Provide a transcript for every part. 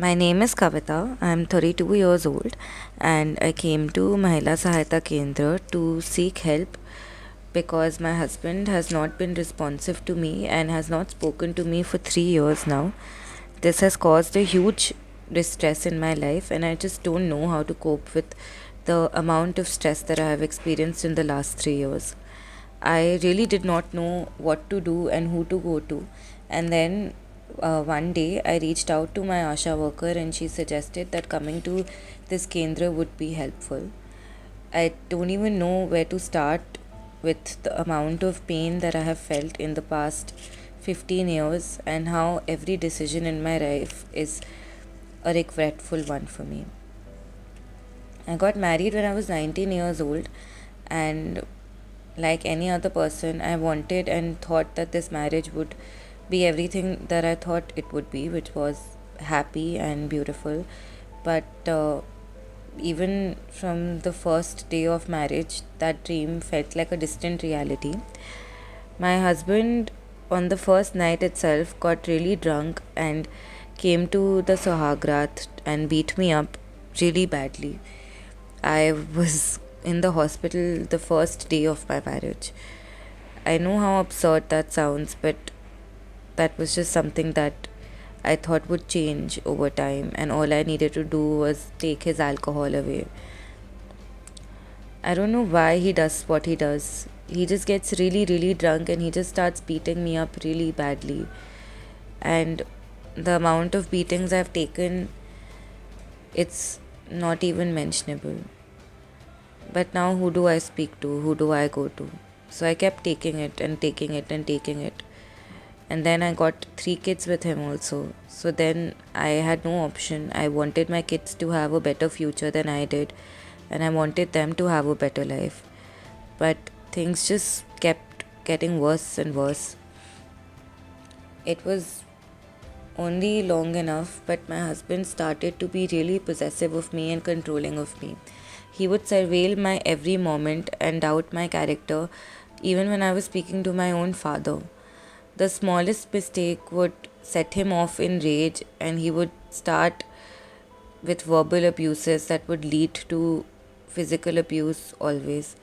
My name is Kavita. I'm 32 years old and I came to Mahila Sahayata Kendra to seek help because my husband has not been responsive to me and has not spoken to me for 3 years now. This has caused a huge distress in my life and I just don't know how to cope with the amount of stress that I have experienced in the last 3 years. I really did not know what to do and who to go to. And then one day I reached out to my Asha worker and she suggested that coming to this Kendra would be helpful. I don't even know where to start with the amount of pain that I have felt in the past 15 years and how every decision in my life is a regretful one for me. I got married when I was 19 years old, and like any other person, I wanted and thought that this marriage would be everything that I thought it would be, which was happy and beautiful. But even from the first day of marriage, that dream felt like a distant reality. My husband, on the first night itself, got really drunk and came to the Sohagrat and beat me up really badly. I was in the hospital the first day of my marriage. I know how absurd that sounds, but that was just something that I thought would change over time, and all I needed to do was take his alcohol away. I don't know why he does what he does. He just gets really, really drunk and he just starts beating me up really badly. And the amount of beatings I've taken, it's not even mentionable. But now, who do I speak to? Who do I go to? So I kept taking it and taking it and taking it. And then I got 3 kids with him also. So then I had no option. I wanted my kids to have a better future than I did, and I wanted them to have a better life. But things just kept getting worse and worse. It was only long enough, but my husband started to be really possessive of me and controlling of me. He would surveil my every moment and doubt my character, even when I was speaking to my own father. The smallest mistake would set him off in rage, and he would start with verbal abuses that would lead to physical abuse always.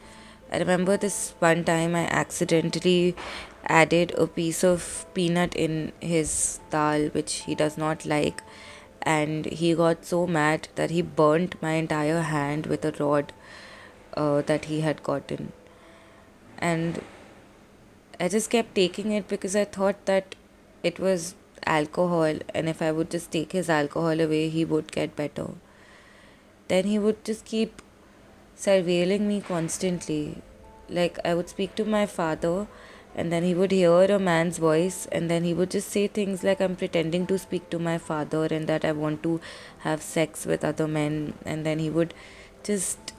I remember this one time I accidentally added a piece of peanut in his dal, which he does not like, and he got so mad that he burnt my entire hand with a rod that he had gotten. And I just kept taking it because I thought that it was alcohol, and if I would just take his alcohol away, he would get better. Then he would just keep surveilling me constantly. Like, I would speak to my father, and then he would hear a man's voice, and then he would just say things like, I'm pretending to speak to my father, and that I want to have sex with other men. And then he would just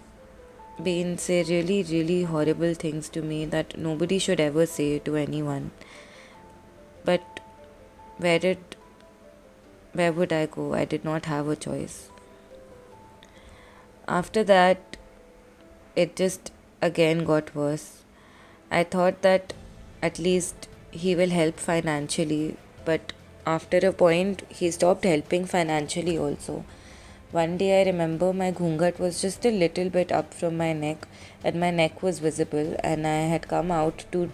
be and say really, really horrible things to me that nobody should ever say to anyone. But where did where would I go? I did not have a choice. After that, it just again got worse. I thought that at least he will help financially, but after a point, he stopped helping financially also. One day I remember my ghungat was just a little bit up from my neck, and my neck was visible, and I had come out to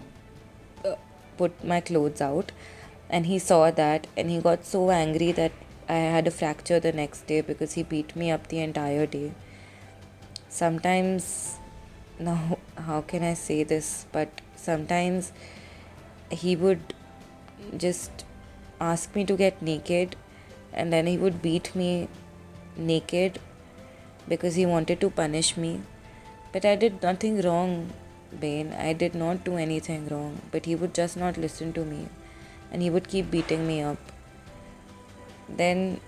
put my clothes out, and he saw that, and he got so angry that I had a fracture the next day because he beat me up the entire day. Sometimes, now how can I say this, but sometimes he would just ask me to get naked, and then he would beat me naked because he wanted to punish me. But I did nothing wrong, Bane. I did not do anything wrong, but he would just not listen to me, and he would keep beating me up. Then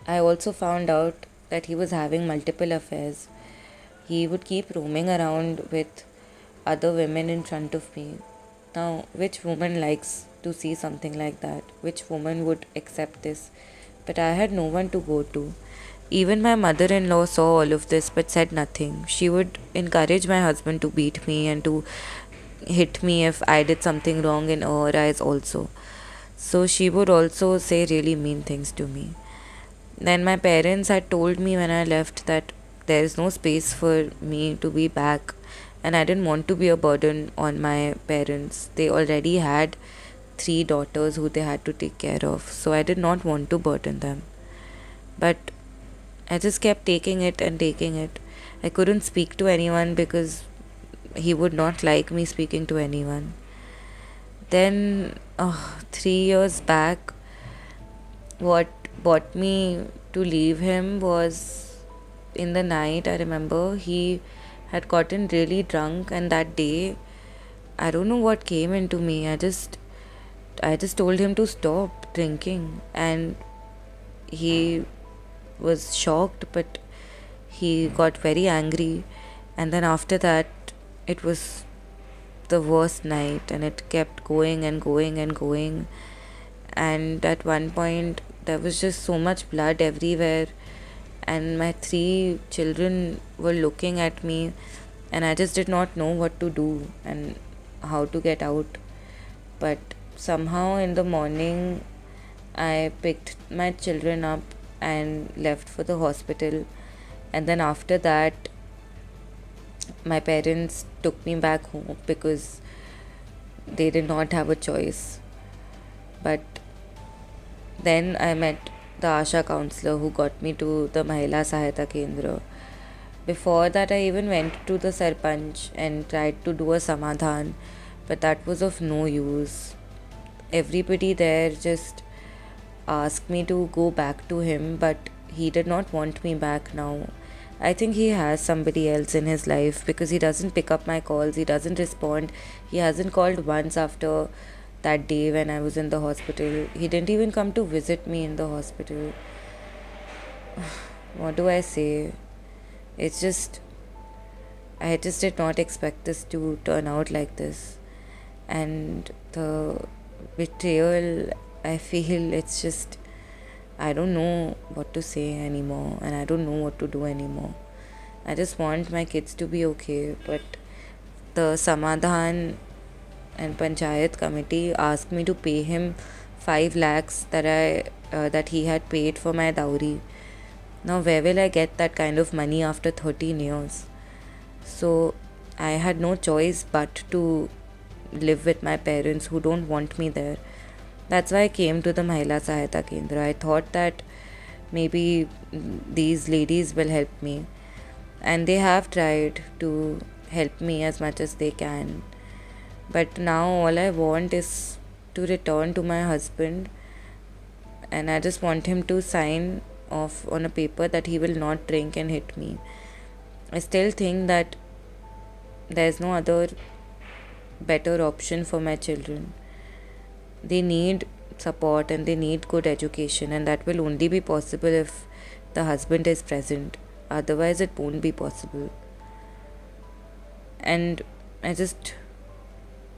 I also found out that he was having multiple affairs. He would keep roaming around with other women in front of me. Now, which woman likes to see something like that? Which woman would accept this? But I had no one to go to. Even my mother in law saw all of this but said nothing. She would encourage my husband to beat me and to hit me if I did something wrong in her eyes also. So she would also say really mean things to me. Then my parents had told me when I left that there is no space for me to be back, and I didn't want to be a burden on my parents. They already had three daughters who they had to take care of, so I did not want to burden them. But I just kept taking it and taking it. I couldn't speak to anyone because he would not like me speaking to anyone. Then, 3 years back, what brought me to leave him was in the night. I remember he had gotten really drunk, and that day, I don't know what came into me. I just told him to stop drinking, and he was shocked, but he got very angry. And then after that, it was the worst night, and it kept going and going and going. And at one point, there was just so much blood everywhere, and my three children were looking at me, and I just did not know what to do and how to get out. But somehow in the morning, I picked my children up and left for the hospital. And then after that, my parents took me back home because they did not have a choice. But then I met the Asha counselor who got me to the Mahila Sahayata Kendra. Before that, I even went to the Sarpanch and tried to do a Samadhan, but that was of no use. Everybody there just asked me to go back to him, but he did not want me back now. I think he has somebody else in his life because he doesn't pick up my calls, he doesn't respond. He hasn't called once after that day when I was in the hospital. He didn't even come to visit me in the hospital. What do I say? It's just, I just did not expect this to turn out like this. And the betrayal, I feel it's just, I don't know what to say anymore, and I don't know what to do anymore. I just want my kids to be okay, but the Samadhan and Panchayat committee asked me to pay him 5 lakhs that he had paid for my dowry. Now where will I get that kind of money after 13 years? So I had no choice but to live with my parents who don't want me there. That's why I came to the Mahila Sahayata Kendra. I thought that maybe these ladies will help me, and they have tried to help me as much as they can. But now all I want is to return to my husband, and I just want him to sign off on a paper that he will not drink and hit me. I still think that there's no other better option for my children. They need support and they need good education, and that will only be possible if the husband is present. Otherwise, it won't be possible. And I just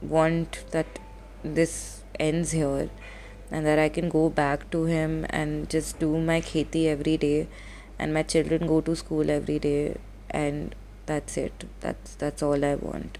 want that this ends here and that I can go back to him and just do my kheti every day, and my children go to school every day, and that's it. That's all I want.